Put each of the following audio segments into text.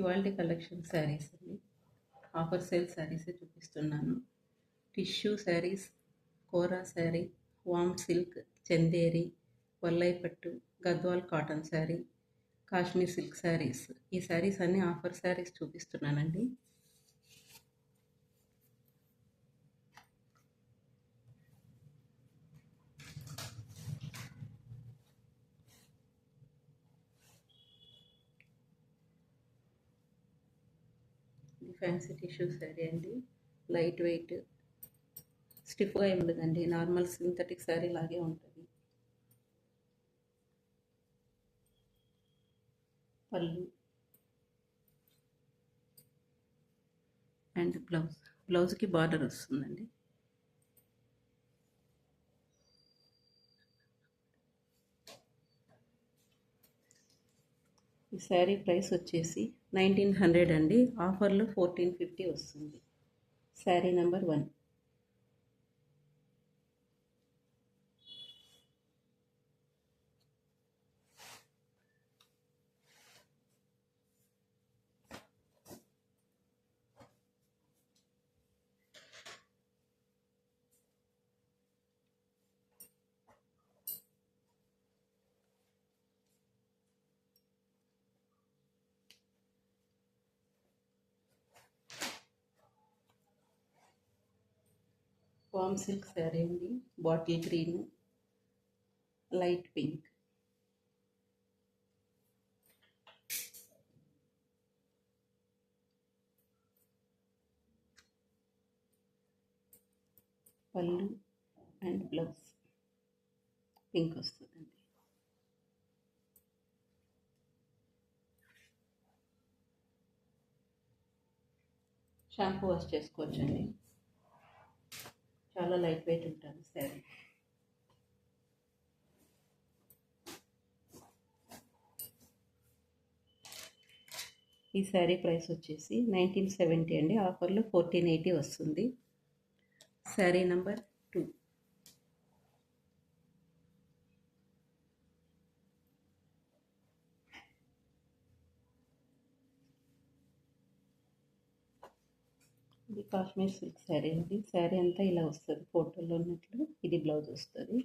ఇవాల్టి కలెక్షన్ శారీస్ అండి. Offer sale శారీసే చూపిస్తున్నాను. టిష్యూ శారీస్, కోరా శారీ, వామ్ సిల్క్, చందేరి, వల్లై పట్టు, గద్వాల్ కాటన్ శారీ, కాశ్మీర్ సిల్క్ శారీస్. ఈ శారీస్ అన్ని ఆఫర్ శారీస్ చూపిస్తున్నానండి. ఇది ఫ్యాన్సీ టిష్యూ శారీ అండి. లైట్ వెయిట్, స్టిఫ్గా ఏమి ఉండదండి. నార్మల్ సింథటిక్ శారీ లాగే ఉంటుంది. పళ్ళు అండ్ బ్లౌజ్కి బార్డర్ వస్తుందండి. ఈ శారీ ప్రైస్ వచ్చేసి 1900 అండి. ఆఫర్లో 1450 వస్తుంది. శారీ నెంబర్ 1. వామ్ సిల్క్ శారీ అండి. Bottle green, light pink. పళ్ళు అండ్ బ్లౌజ్ పింక్ వస్తుందండి. షాంపూ వాష్ చేసుకోవచ్చండి. చాలా లైట్ వెయిట్ ఉంటుంది శారీ. ఈ శారీ ప్రైస్ వచ్చేసి 1970 అండి. ఆఫర్లో 1480 వస్తుంది. శారీ నెంబర్ 2. ఇది కాశ్మీర్ సిల్క్ శారీ అండి. శారీ అంతా ఇలా వస్తుంది ఫోటోలో ఉన్నట్లు. ఇది బ్లౌజ్ వస్తుంది.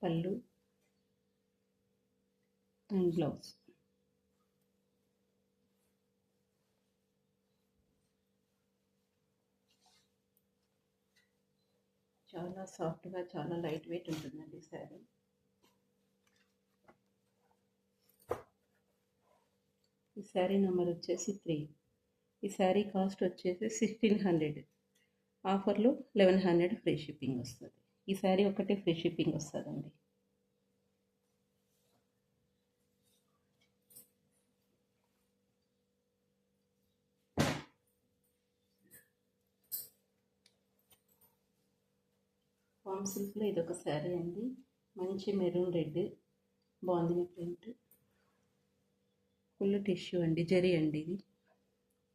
పళ్ళు అండ్ బ్లౌజ్. చాలా సాఫ్ట్గా, చాలా లైట్ వెయిట్ ఉంటుందండి శారీ. ఈ శారీ నెంబర్ వచ్చేసి 3. ఈ శారీ కాస్ట్ వచ్చేసి 1600. ఆఫర్లో 1100 ఫ్రీ షిప్పింగ్ వస్తుంది. ఈ శారీ ఒకటే ఫ్రీ షిప్పింగ్ వస్తుందండి. వామ్ సిల్క్లో ఇదొక శారీ అండి. మంచి maroon red, bandhani print, full tissue అండి, జరీ అండి ఇది.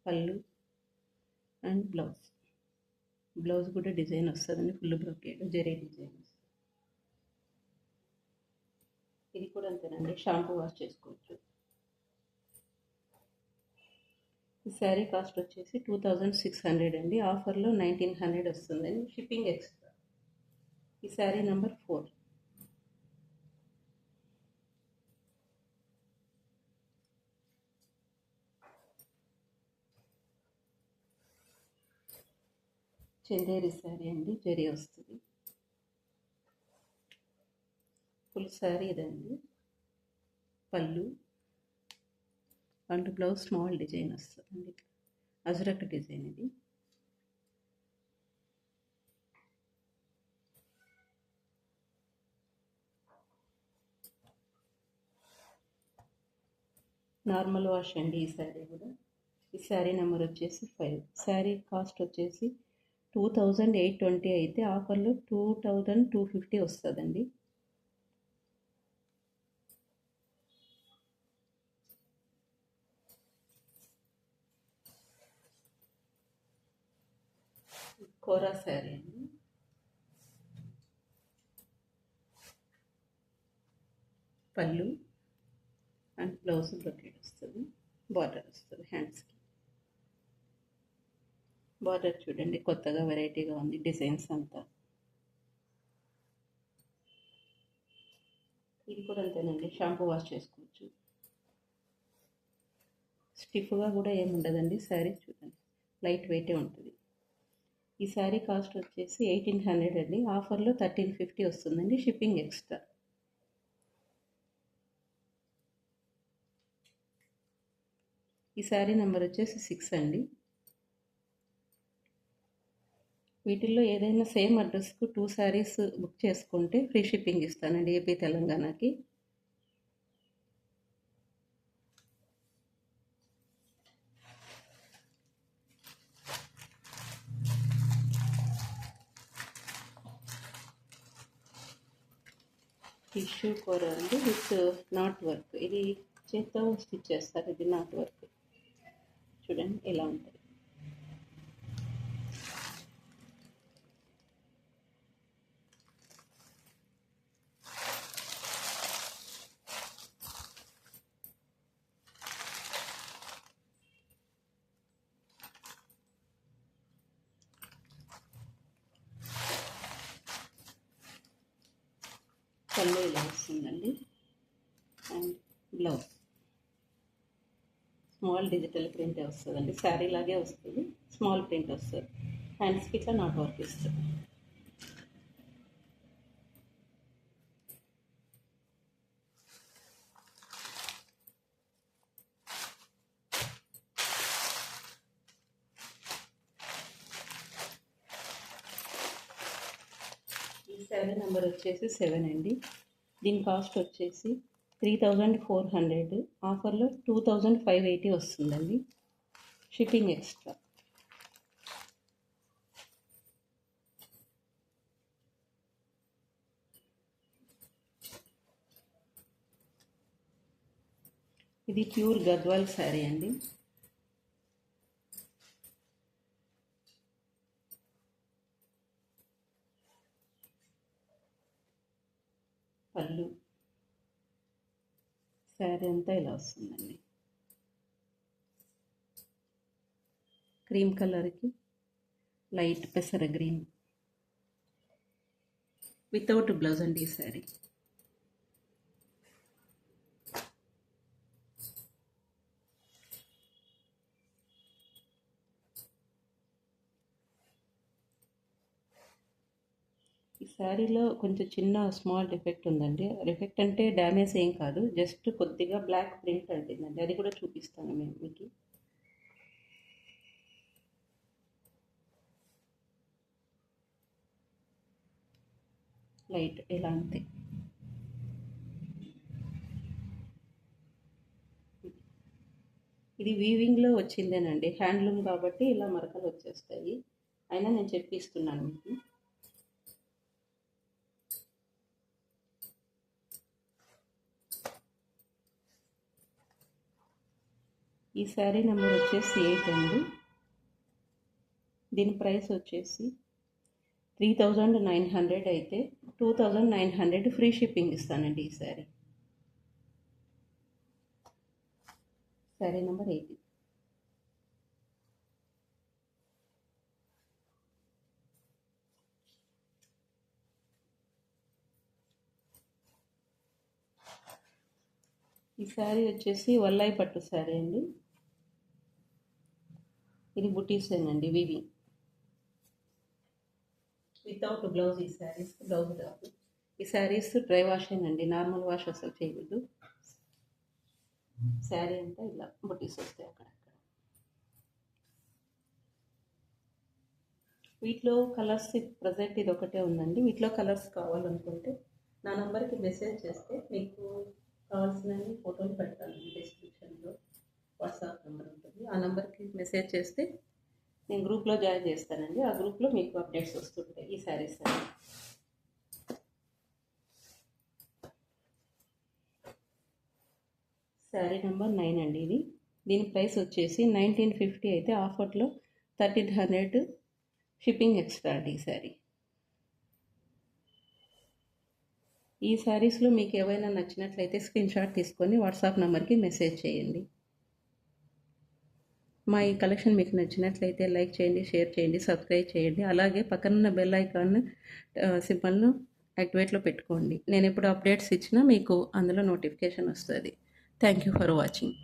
పళ్ళు అండ్ బ్లౌజ్ కూడా డిజైన్ వస్తుందండి. ఫుల్ బ్రొకేడ్ జరీ డిజైన్ వస్తుంది. ఇది కూడా అంతేనండి. షాంపూ వాష్ చేసుకోవచ్చు. ఈ శారీ కాస్ట్ వచ్చేసి 2600 అండి. ఆఫర్లో 1900 వస్తుందండి. Shipping extra. ఈ శారీ నెంబర్ 4. చందేరి శారీ అండి. జరీ వస్తుంది. ఫుల్ శారీ ఇదండి. పళ్ళు అండ్ బ్లౌజ్ స్మాల్ డిజైన్ వస్తుందండి. అజరక్ డిజైన్ ఇది. నార్మల్ వాష్ అండి ఈ శారీ కూడా. ఈ శారీ నెంబర్ వచ్చేసి 5. శారీ కాస్ట్ వచ్చేసి 2820 అయితే ఆఫర్లో 2250 వస్తుందండి. కోరా శారీ అండి. పళ్ళు అండ్ బ్లౌజ్ బ్రొకెట్ వస్తుంది, బార్డర్ వస్తుంది హ్యాండ్స్కి. బార్డర్ చూడండి కొత్తగా వెరైటీగా ఉంది డిజైన్స్ అంతా. ఇది కూడా అంతేనండి, షాంపూ వాష్ చేసుకోవచ్చు. స్టిఫ్గా కూడా ఏమి ఉండదండి. శారీ చూడండి లైట్ వెయిటే ఉంటుంది. ఈ శారీ కాస్ట్ వచ్చేసి 1800 అండి. ఆఫర్లో 1350 వస్తుందండి, షిప్పింగ్ ఎక్స్ట్రా. ఈ శారీ నెంబర్ వచ్చేసి 6 అండి. వీటిల్లో ఏదైనా సేమ్ అడ్రస్కు 2 శారీస్ బుక్ చేసుకుంటే ఫ్రీ షిప్పింగ్ ఇస్తానండి ఏపీ తెలంగాణకి. టిష్యూ కూర అండి విత్ నాట్ వర్క్. ఇది చేత్తో స్టిచ్ చేస్తారు, ఇది నాట్ వర్క్. చూడండి ఎలా ఉంటుంది. పళ్ళు ఇలా వస్తుందండి అండ్ బ్లౌజ్ స్మాల్ డిజిటల్ ప్రింటే వస్తుందండి. శారీ లాగే వస్తుంది, స్మాల్ ప్రింట్ వస్తుంది. హ్యాండ్స్కి ఇట్లా నాట్ వర్క్ ఇస్తుంది. ఈ శారీ నెంబర్ వచ్చేసి 7 అండి. దీని కాస్ట్ వచ్చేసి 3400, ఆఫర్లో 2580 వస్తుందండి, షిప్పింగ్ ఎక్స్ట్రా. ఇది ప్యూర్ గద్వాల్ శారీ అండి. పళ్ళు శారీ అంతా ఇలా వస్తుందండి. క్రీమ్ కలర్కి లైట్ పెసర గ్రీన్ వితౌట్ బ్లౌజ్ అండి ఈ శారీ. ఈ శారీలో కొంచెం చిన్న స్మాల్ డిఫెక్ట్ ఉందండి. డిఫెక్ట్ అంటే డ్యామేజ్ ఏం కాదు, జస్ట్ కొద్దిగా బ్లాక్ ప్రింట్ అంటుందండి. అది కూడా చూపిస్తాను మేము మీకు. లైట్ ఇలా అంతే. ఇది వీవింగ్లో వచ్చిందేనండి, హ్యాండ్లూమ్ కాబట్టి ఇలా మరకలు వచ్చేస్తాయి. అయినా నేను చెప్పిస్తున్నాను మీకు. ఈ శారీ నెంబర్ వచ్చేసి 8 అండి. దీని ప్రైస్ వచ్చేసి 3900 అయితే 2900 ఫ్రీ షిప్పింగ్ ఇస్తానండి ఈ శారీ. శారీ నెంబర్ 8. ఈ శారీ వచ్చేసి వల్లాయి పట్టు శారీ అండి. ఇది బుటీసేనండి, వివింగ్ వితౌట్ బ్లౌజ్. ఈ శారీస్ బ్లౌజ్ రాదు. ఈ శారీస్ డ్రై వాషేనండి, నార్మల్ వాష్ అసలు చేయకూడదు. శారీ అంతా ఇలా బుటీస్ వస్తాయి అక్కడక్కడ. వీటిలో కలర్స్ ప్రజెంట్ ఇది ఒకటే ఉందండి. వీటిలో కలర్స్ కావాలనుకుంటే నా నంబర్కి మెసేజ్ చేస్తే మీకు కావాల్సినవి ఫోటోలు పెడతాను. డిస్క్రిప్షన్లో వాట్సాప్ నెంబర్ ఉంటుంది, ఆ నెంబర్కి మెసేజ్ చేస్తే నేను గ్రూప్లో జాయిన్ చేస్తానండి. ఆ గ్రూప్లో మీకు అప్డేట్స్ వస్తుంటాయి ఈ శారీస్ అన్ని. శారీ నెంబర్ 9 అండి ఇది. దీని ప్రైస్ వచ్చేసి 1950 అయితే ఆఫర్లో 1300 షిప్పింగ్ ఎక్స్ట్రా అండి ఈ శారీ. ఈ శారీస్లో మీకు ఏవైనా నచ్చినట్లయితే స్క్రీన్ షాట్ తీసుకొని వాట్సాప్ నెంబర్కి మెసేజ్ చేయండి. మా ఈ కలెక్షన్ మీకు నచ్చినట్లయితే లైక్ చేయండి, షేర్ చేయండి, సబ్స్క్రైబ్ చేయండి. అలాగే పక్కనున్న బెల్ ఐకాన్ సింబల్ను యాక్టివేట్లో పెట్టుకోండి. నేను ఎప్పుడు అప్డేట్స్ ఇచ్చినా మీకు అందులో నోటిఫికేషన్ వస్తుంది. Thank you for watching.